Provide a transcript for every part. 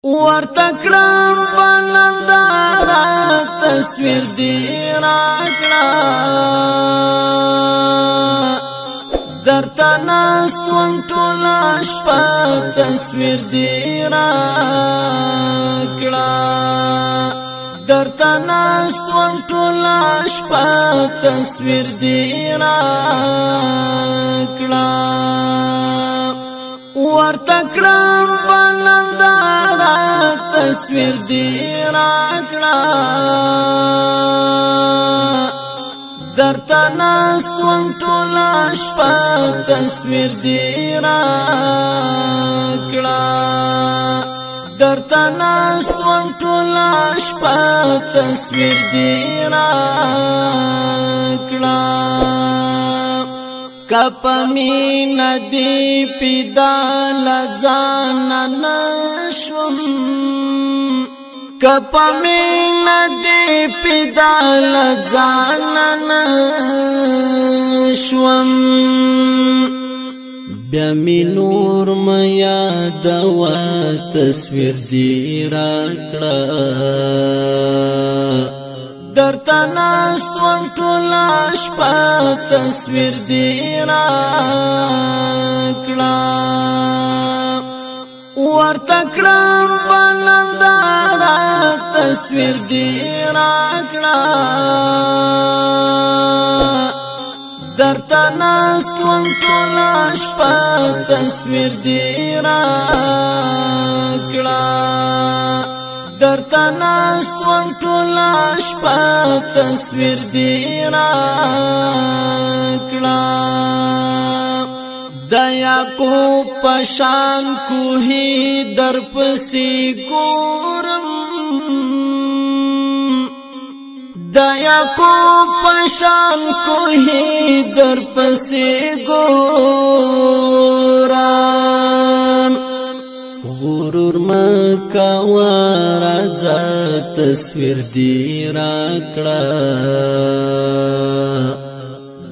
ورتکړم بلندارا تصویر دی راکړه درته ناستوم ټوله شپه تصویر دی راکړه درته ناستوم ټوله شپه تصویر دی راکړه ورتکړم بلندارا تصویر دی راکړه درته ناستوم ټوله شپه تصویر دی راکړه درته ناستوم ټوله شپه تصویر دی راکړه کپا مینا دی پیدا لزانا نشوم کپا مینا دی پیدا لزانا نشوم بیا می نور میا دوا تصویر دی راکړه درته ناستوم ټوله شپه تصویر دی راکړه ورتکړم بلندارا تصویر دی راکړه درته ناستوم ټوله شپه تصویر دی راکړه درته ناستوم ټوله شپه تصویر دی راکړه د یعقوب پشان کوهی در پسې ګورم د یعقوب پشان کوهی در پسې ګورم غرور مکوا راځه تصویر دی راکړه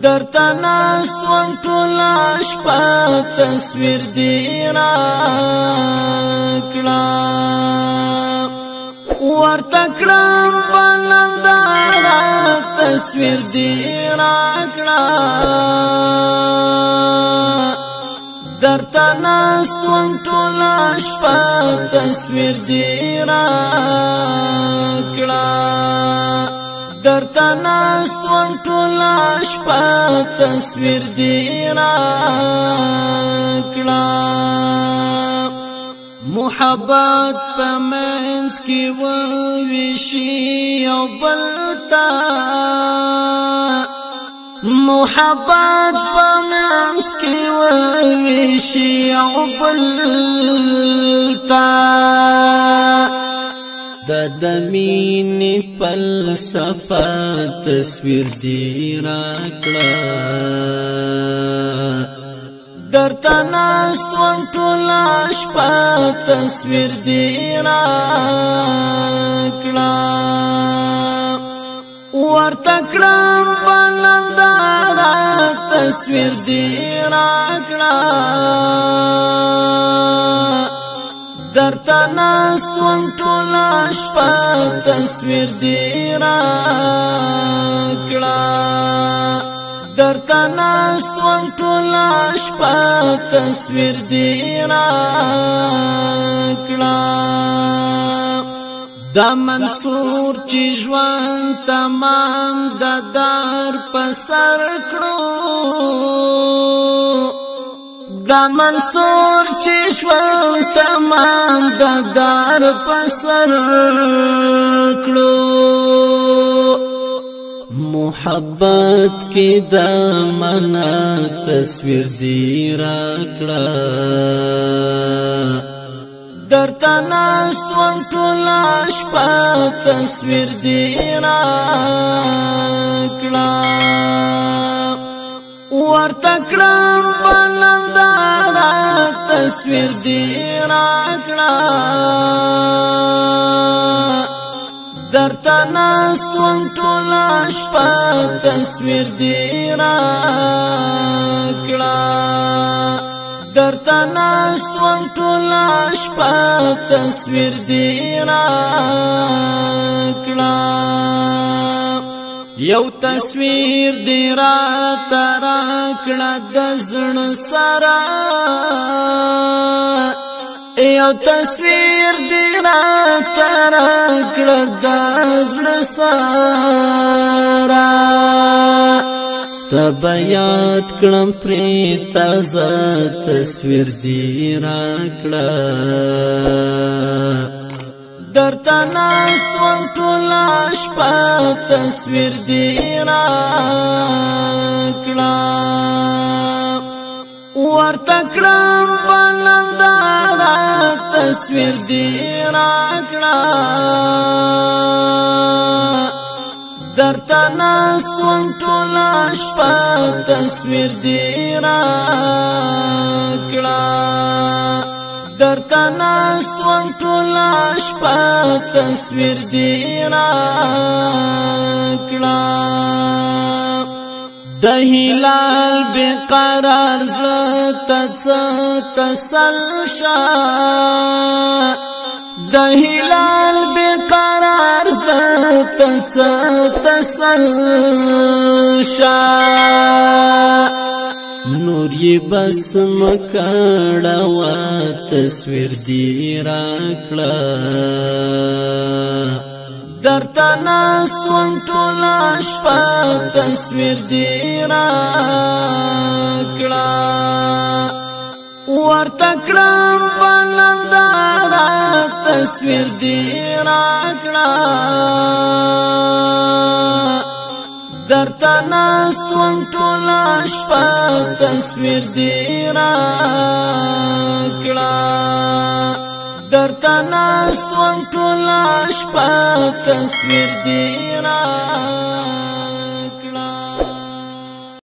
درته ناستوم ټوله شپه تصویر دی راکړه ورتکړم بلندارا تصویر دی راکړه درته ناستوم ټوله شپه تصویر دی راکړه درته ناستوم ټوله شپه تصویر دی راکړه محبت په منځ کې وویشي او بلتا محبت په منځ کې وویشي او بلتا د مینې فلسفه تصویر دی راکړه درته ناستوم ټوله شپه تصویر دی راکړه ورتکړم بلندارا تصویر دی راکړه درته ناستوم ټوله شپه تصویر دی راکړه درته ناستوم ټوله شپه تصویر دی راکړه دا منصور چې ژوند تمام د دار په سر کړو دا منصور چې ژوند تمام د دار په سر کړو محبت کې د منا تصویر دی راکړه درته ناستوم ټوله شپه تصویر دی راکړه ورتکړم بلندارا تصویر دی راکړه درته ناستوم ټوله شپه تصویر دی راکړه درته ناستوم ټوله شپه شپه تصویر دی راکړه یو تصویر دی راته راکړه د زړه سره یو تصویر دی راته راکړه د زړه سره ستا به یاد کړم پرې تازه تصویر دی راکړه درته ناست وم ټوله شپه تصویر دی راکړه ورته کړم بلنداره تصویر دی راکړه درته ناست وم ټوله شپه تصویر دی راکړه درته ناست وم ټوله شپه تصویر دی راکړه د هلال بقرار زړه ته څه تسل شه د هلال بقرار زړه ته څه تسل شه نور یې بس مکړه تصویر دی راکړه درته ناست وم ټوله شپه تصویر دی راکړه ورته کړم بلنداره تصویر دی راکړه درته ناست وم ټوله شپه تصویر دی راکړه درته ناست وم ټوله شپه تصویر دی راکړه